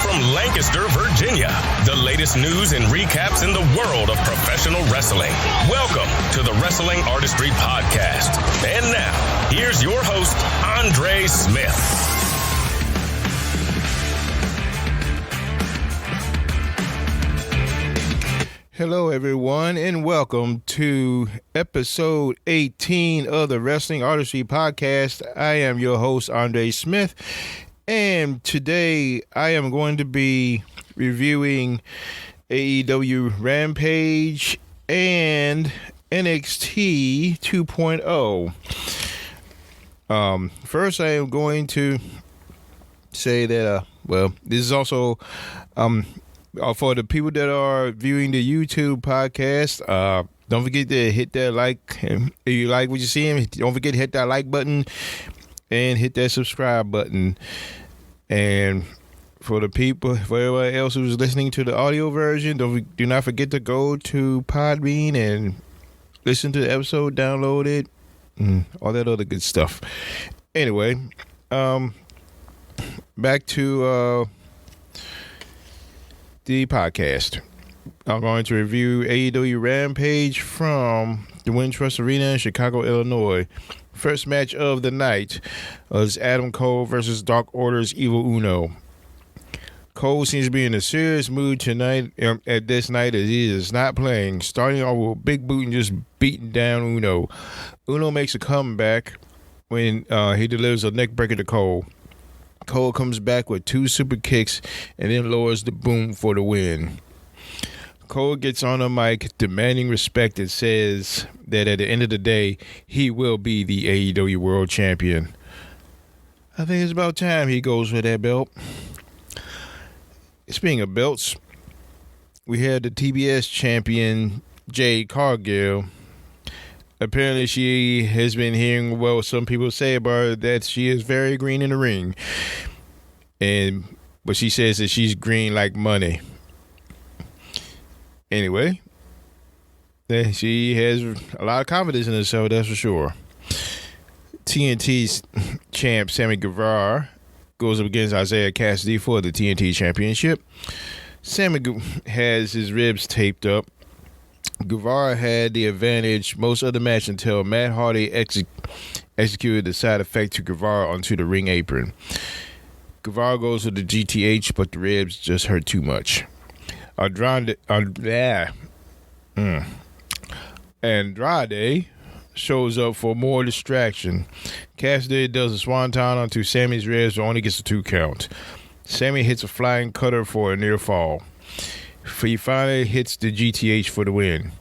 from Lancaster, Virginia, the latest news and recaps in the world of professional wrestling. Welcome to the Wrestling Artistry Podcast. And now, here's your host, Andre Smith. Hello, everyone, and welcome to episode 18 of the Wrestling Artistry Podcast. I am your host, Andre Smith, and today I am going to be reviewing AEW Rampage and NXT 2.0. First, I am going to say that, this is also... for the people that are viewing the YouTube podcast, don't forget to hit that like. If you like what you see, don't forget to hit that like button and hit that subscribe button. And for everybody else who's listening to the audio version, do not forget to go to Podbean and listen to the episode, download it, and all that other good stuff. Anyway, back to the podcast. I'm going to review AEW Rampage from the Wintrust Arena in Chicago, Illinois. First match of the night was Adam Cole versus Dark Order's Evil Uno. Cole seems to be in a serious mood tonight at this night as he is not playing, starting off with a big boot and just beating down Uno. Uno makes a comeback when he delivers a neck breaker to Cole. Cole comes back with two super kicks and then lowers the boom for the win. Cole gets on the mic demanding respect and says that at the end of the day, he will be the AEW World Champion. I think it's about time he goes for that belt. Speaking of belts, we had the TBS champion, Jade Cargill. Apparently, she has been hearing what some people say about her, that she is very green in the ring. But she says that she's green like money. Anyway, she has a lot of confidence in herself, that's for sure. TNT's champ, Sammy Guevara, goes up against Isaiah Cassidy for the TNT Championship. Sammy has his ribs taped up. Guevara had the advantage most of the match until Matt Hardy executed the side effect to Guevara onto the ring apron. Guevara goes to the GTH, but the ribs just hurt too much. Andrade shows up for more distraction. Cassidy does a swanton onto Sammy's ribs, but only gets a 2 count. Sammy hits a flying cutter for a near fall. He finally hits the GTH for the win.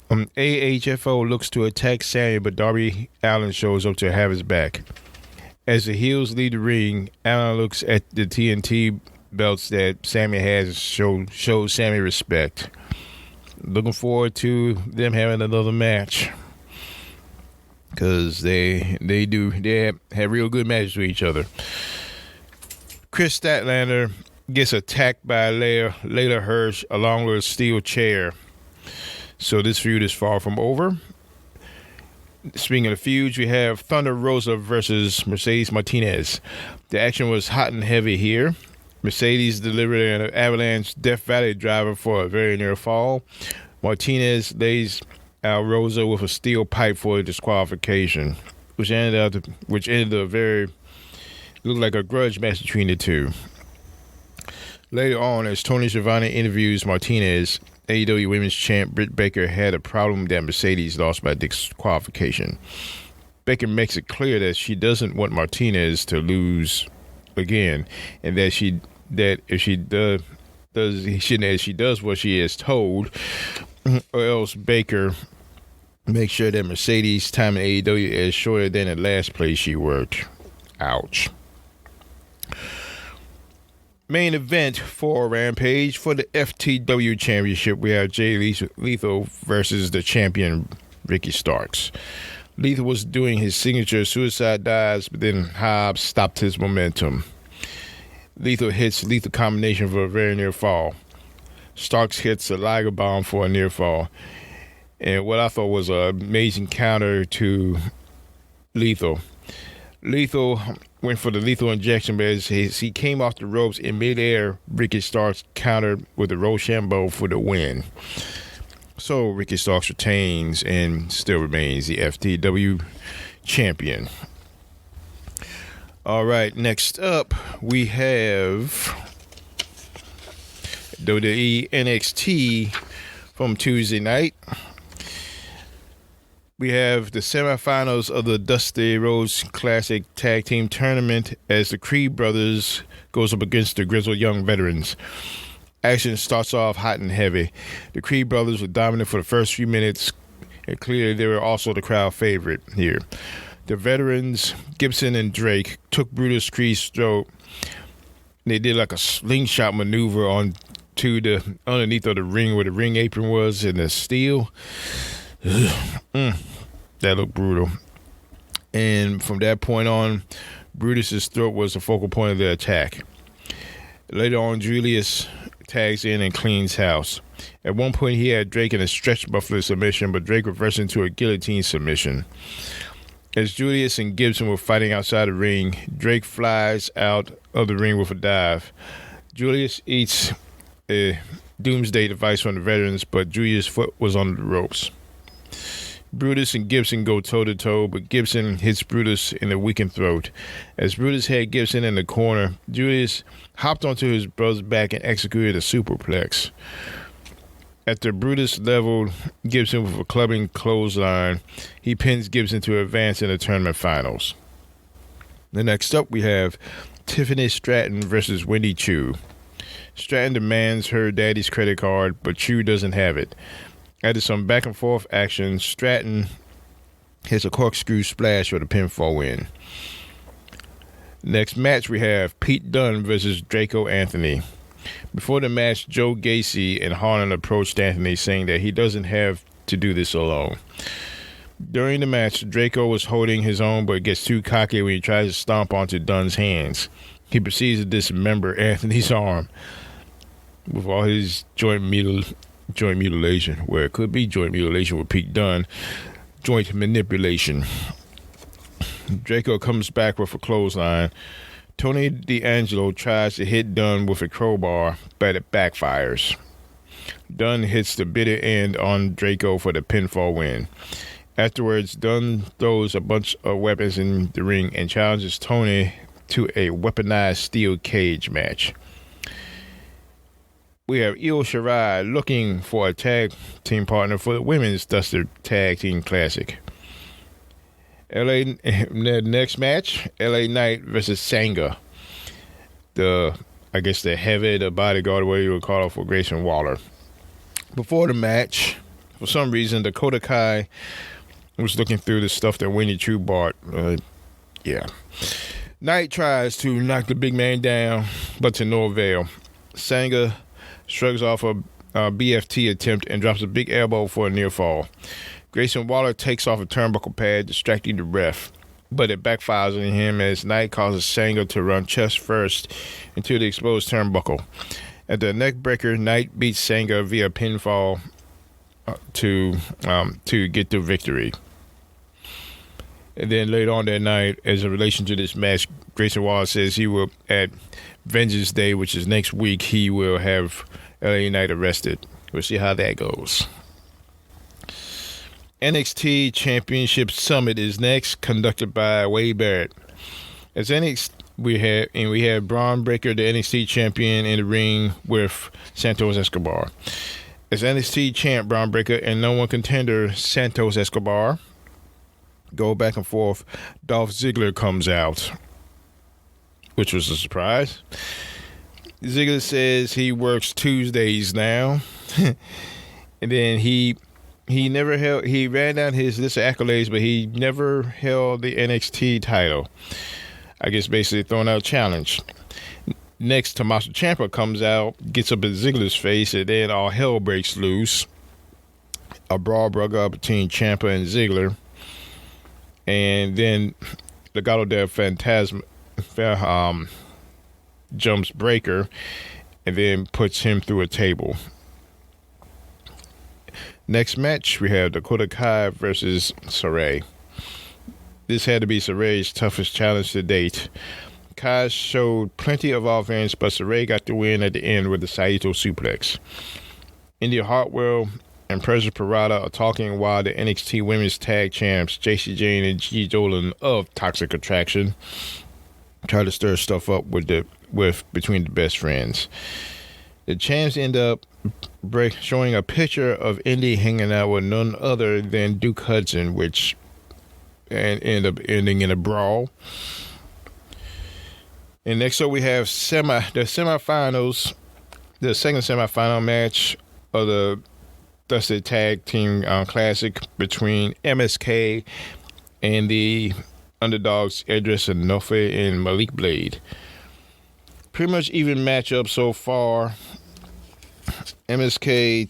AHFO looks to attack Sammy, but Darby Allin shows up to have his back. As the heels leave the ring, Allin looks at the TNT belts that Sammy has, shows Sammy respect. Looking forward to them having another match, because they have real good matches with each other. Chris Statlander gets attacked by Layla Hirsch along with a steel chair. So this feud is far from over. Speaking of feuds, we have Thunder Rosa versus Mercedes Martinez. The action was hot and heavy here. Mercedes delivered an avalanche Death Valley driver for a very near fall. Martinez lays out Rosa with a steel pipe for a disqualification, which ended a very looked like a grudge match between the two. Later on, as Tony Schiavone interviews Martinez, AEW Women's Champ Britt Baker had a problem that Mercedes lost by disqualification. Baker makes it clear that she doesn't want Martinez to lose again, and that if she does what she is told, or else Baker makes sure that Mercedes' time in AEW is shorter than the last place she worked. Ouch. Main event for Rampage. For the FTW Championship, we have Jay Lethal versus the champion Ricky Starks. Lethal was doing his signature suicide dives, but then Hobbs stopped his momentum. Lethal hits lethal combination for a very near fall. Starks hits a Liger bomb for a near fall. And what I thought was an amazing counter to Lethal. Lethal went for the lethal injection, but as he came off the ropes in midair, Ricky Starks countered with the Rochambeau for the win. So Ricky Starks retains and still remains the FTW champion. All right, next up we have WWE NXT from Tuesday night. We have the semifinals of the Dusty Rhodes Classic Tag Team Tournament as the Creed brothers goes up against the Grizzled Young Veterans. Action starts off hot and heavy. The Creed brothers were dominant for the first few minutes, and clearly they were also the crowd favorite here. The veterans, Gibson and Drake, took Brutus Creed's throat. They did like a slingshot maneuver onto the underneath of the ring where the ring apron was and the steel. That looked brutal. And from that point on, Brutus's throat was the focal point of the attack. Later on, Julius tags in and cleans house. At one point, he had Drake in a stretch buffalo submission, but Drake reversed into a guillotine submission. As Julius and Gibson were fighting outside the ring, Drake flies out of the ring with a dive. Julius eats a doomsday device from the veterans, but Julius' foot was on the ropes. Brutus and Gibson go toe-to-toe, but Gibson hits Brutus in the weakened throat. As Brutus had Gibson in the corner, Julius hopped onto his brother's back and executed a superplex. After Brutus leveled Gibson with a clubbing clothesline, he pins Gibson to advance in the tournament finals. The next up, we have Tiffany Stratton versus Wendy Choo. Stratton demands her daddy's credit card, but Choo doesn't have it. After some back and forth action, Stratton hits a corkscrew splash for the pinfall win. Next match, we have Pete Dunne versus Draco Anthony. Before the match, Joe Gacy and Harlan approached Anthony, saying that he doesn't have to do this alone. During the match, Draco was holding his own, but gets too cocky when he tries to stomp onto Dunne's hands. He proceeds to dismember Anthony's arm with all his joint mutilation, where it could be joint mutilation with Pete Dunne, joint manipulation. Draco comes back with a clothesline. Tony D'Angelo tries to hit Dunne with a crowbar, but it backfires. Dunne hits the bitter end on Draco for the pinfall win. Afterwards, Dunne throws a bunch of weapons in the ring and challenges Tony to a weaponized steel cage match. We have Io Shirai looking for a tag team partner for the Women's Dusty Tag Team Classic. The next match, LA Knight versus Sanga. The heavy, the bodyguard, whatever you would call it, for Grayson Waller. Before the match, for some reason, Dakota Kai was looking through the stuff that Wendy Choo bought. Knight tries to knock the big man down, but to no avail. Sanga shrugs off a BFT attempt and drops a big elbow for a near fall. Grayson Waller takes off a turnbuckle pad, distracting the ref, but it backfires on him as Knight causes Sanga to run chest first into the exposed turnbuckle. At the neckbreaker, Knight beats Sanga via pinfall to get the victory. And then later on that night, as in relation to this match, Grayson Waller says he will, at Vengeance Day, which is next week, he will have LA Knight arrested. We'll see how that goes. NXT Championship Summit is next, conducted by Wade Barrett. As NXT, we have Braun Breaker, the NXT champion, in the ring with Santos Escobar. As NXT champ, Braun Breaker and no one contender Santos Escobar go back and forth, Dolph Ziggler comes out, which was a surprise. Ziggler says he works Tuesdays now, and then he ran down his list of accolades, but he never held the NXT title. I guess basically throwing out a challenge. Next, Tommaso Ciampa comes out, gets up in Ziggler's face, and then all hell breaks loose. A brawl broke up between Ciampa and Ziggler. And then Legado del Fantasma jumps Breaker and then puts him through a table. Next match, we have Dakota Kai versus Saray. this had to be Saray's toughest challenge to date. Kai showed plenty of offense, but Saray got the win at the end with the Saito suplex. India Hartwell and Pressure Parada are talking while the NXT Women's Tag Champs, Jacy Jayne and Gigi Dolan of Toxic Attraction, try to stir stuff up between the best friends. The champs end up showing a picture of Indy hanging out with none other than Duke Hudson, which end up ending in a brawl. And next up we have the semifinals, the second semifinal match of the Dusted Tag Team Classic between MSK and the underdogs Edris and Nofe and Malik Blade. Pretty much even matchup so far. MSK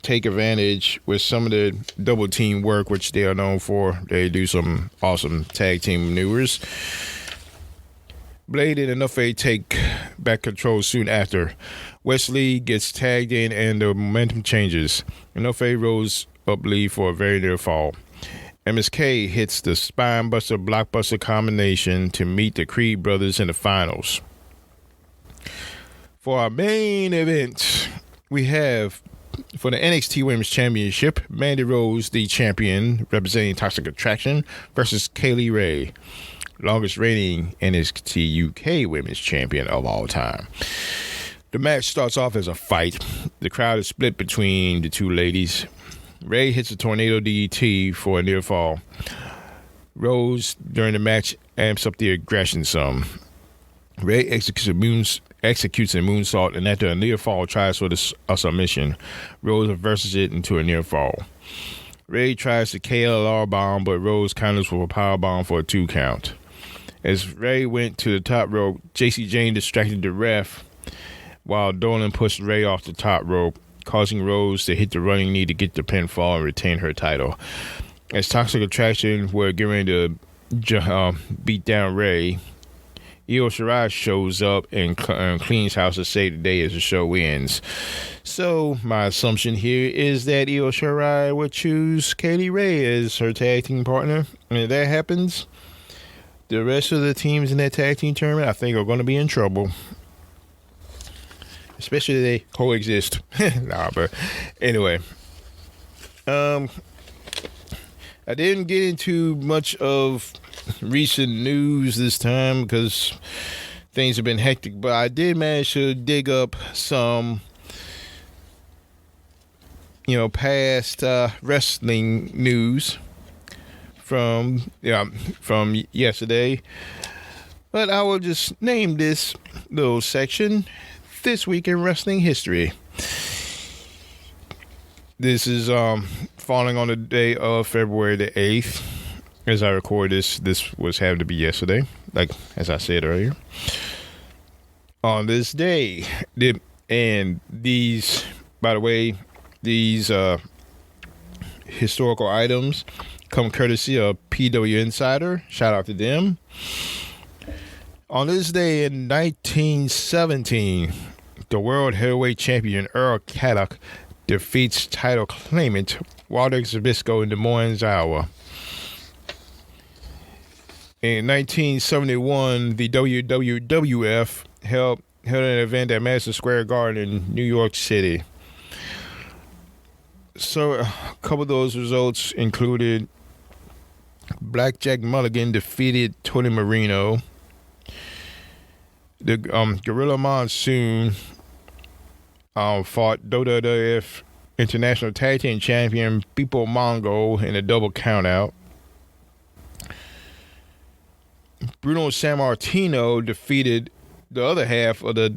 take advantage with some of the double team work, which they are known for. They do some awesome tag team maneuvers. Blade and Enofe take back control soon after. Wesley gets tagged in and the momentum changes. Enofe rolls up lead for a very near fall. MSK hits the spinebuster blockbuster combination to meet the Creed brothers in the finals. For our main event, we have, for the NXT Women's Championship, Mandy Rose, the champion representing Toxic Attraction, versus Kaylee Ray, longest reigning NXT UK Women's Champion of all time. The match starts off as a fight. The crowd is split between the two ladies. Ray hits a tornado DDT for a near fall. Rose, during the match, amps up the aggression some. Ray executes a moonsault, and after a near fall tries for a submission. Rose reverses it into a near fall. Ray tries to KLR bomb, but Rose counters with a power bomb for a 2 count. As Ray went to the top rope, Jacy Jayne distracted the ref while Dolan pushed Ray off the top rope, causing Rose to hit the running knee to get the pinfall and retain her title. As Toxic Attraction were getting ready to beat down Ray, Io Shirai shows up and cleans house to save the day as the show ends. So my assumption here is that Io Shirai would choose Kaylee Ray as her tag team partner. And if that happens, the rest of the teams in that tag team tournament, I think, are going to be in trouble. Especially if they coexist. But anyway. I didn't get into much of recent news this time because things have been hectic, but I did manage to dig up some, past wrestling news from yesterday. But I will just name this little section This Week in Wrestling History. This is falling on the day of February the 8th. As I record this was having to be yesterday, like as I said earlier. On this day, and these, by the way, these historical items come courtesy of PW Insider. Shout out to them. On this day in 1917, the World Heavyweight Champion Earl Caddock defeats title claimant Walter Zbyszko in Des Moines, Iowa. In 1971, the WWF held an event at Madison Square Garden in New York City. So a couple of those results included Blackjack Mulligan defeated Tony Marino. The Gorilla Monsoon fought WWF International Tag Team Champion People Mongo in a double countout. Bruno Sammartino defeated the other half of the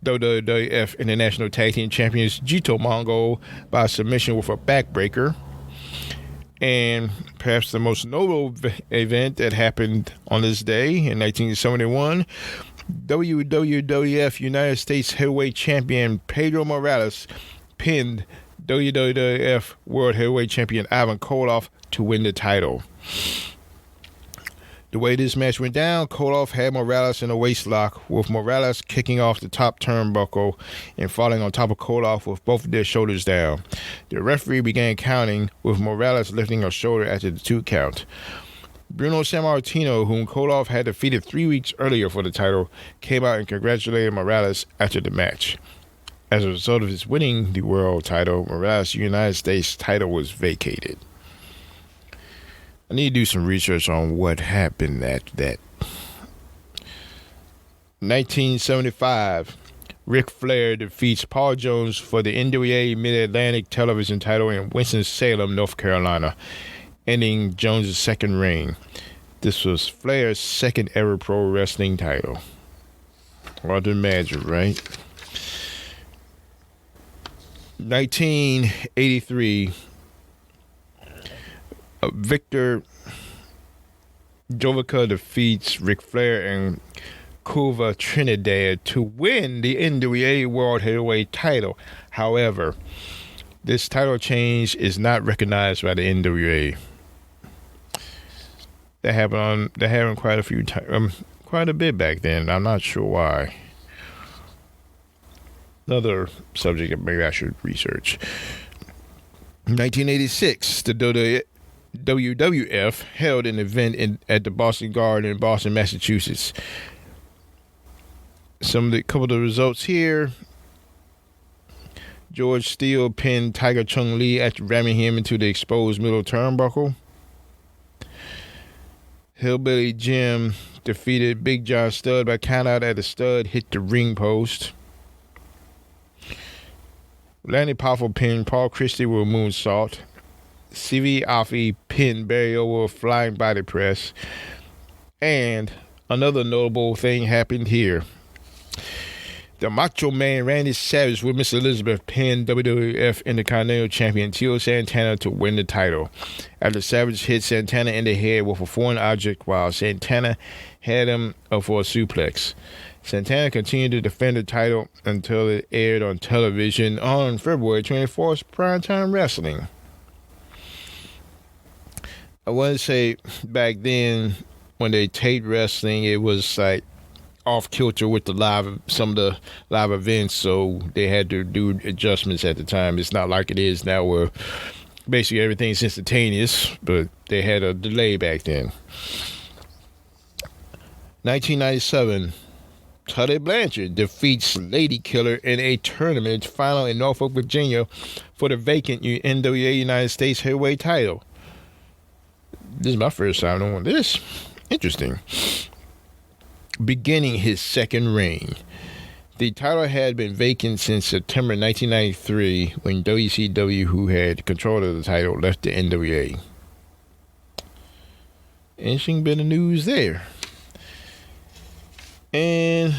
WWF International Tag Team Champions Jito Mongo by submission with a backbreaker. And perhaps the most notable event that happened on this day in 1971, WWF United States Heavyweight Champion Pedro Morales pinned WWF World Heavyweight Champion Ivan Koloff to win the title. The way this match went down, Koloff had Morales in a waistlock, with Morales kicking off the top turnbuckle and falling on top of Koloff with both of their shoulders down. The referee began counting, with Morales lifting her shoulder after the 2 count. Bruno Sammartino, whom Koloff had defeated 3 weeks earlier for the title, came out and congratulated Morales after the match. As a result of his winning the world title, Morales' United States title was vacated. I need to do some research on what happened at that. 1975, Ric Flair defeats Paul Jones for the NWA Mid-Atlantic Television title in Winston-Salem, North Carolina, ending Jones' second reign. This was Flair's second ever pro wrestling title. Hard to imagine, right? 1983, Victor Jovica defeats Ric Flair and Cuba Trinidad to win the NWA World Heavyweight title. However, this title change is not recognized by the NWA. That happened quite a few times, quite a bit back then. I'm not sure why. Another subject that maybe I should research. 1986, the WWF held an event at the Boston Garden in Boston, Massachusetts. Couple of the results here. George Steele pinned Tiger Chung Lee after ramming him into the exposed middle turnbuckle. Hillbilly Jim defeated Big John Studd by countout as the Studd hit the ring post. Lanny Powerful pinned Paul Christie with a moonsault. CV Afi pinned Barry over a flying body press. And another notable thing happened here. The Macho Man Randy Savage with Miss Elizabeth pinned WWF Intercontinental Champion Tito Santana to win the title. After Savage hit Santana in the head with a foreign object while Santana had him up for a suplex. Santana continued to defend the title until it aired on television on February 24th, Primetime Wrestling. I want to say back then when they taped wrestling, it was like off kilter with some of the live events, so they had to do adjustments at the time. It's not like it is now where basically everything's instantaneous, but they had a delay back then. 1997, Tully Blanchard defeats Lady Killer in a tournament final in Norfolk, Virginia for the vacant NWA United States heavyweight title. This is my first time on this. Interesting. Beginning his second reign. The title had been vacant since September 1993 when WCW, who had control of the title, left the NWA. Interesting bit of news there. And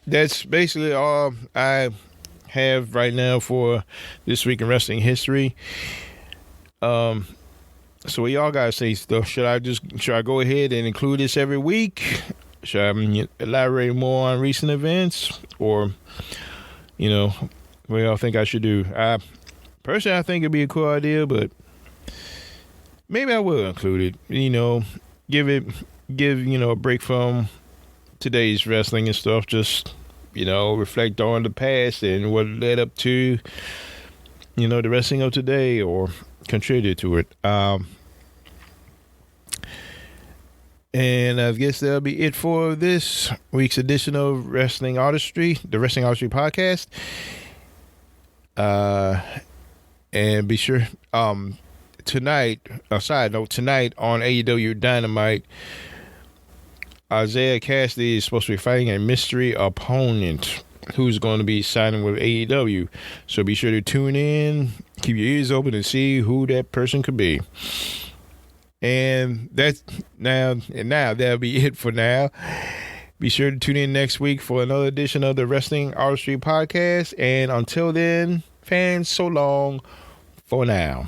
that's basically all I have right now for this week in wrestling history. So what y'all gotta say stuff? Should I go ahead and include this every week? Should I elaborate more on recent events? Or, what y'all think I should do? Personally, I think it'd be a cool idea, but maybe I will include it. Give a break from today's wrestling and stuff. Just, reflect on the past and what led up to, the wrestling of today, or contribute to it. And I guess that'll be it for this week's edition of Wrestling Artistry, the Wrestling Artistry Podcast. And be sure, tonight on AEW Dynamite, Isaiah Cassidy is supposed to be fighting a mystery opponent who's going to be signing with AEW. So be sure to tune in, keep your ears open, and see who that person could be. And now that'll be it for now. Be sure to tune in next week for another edition of the Wrestling Artistry Podcast. And until then, fans, so long for now.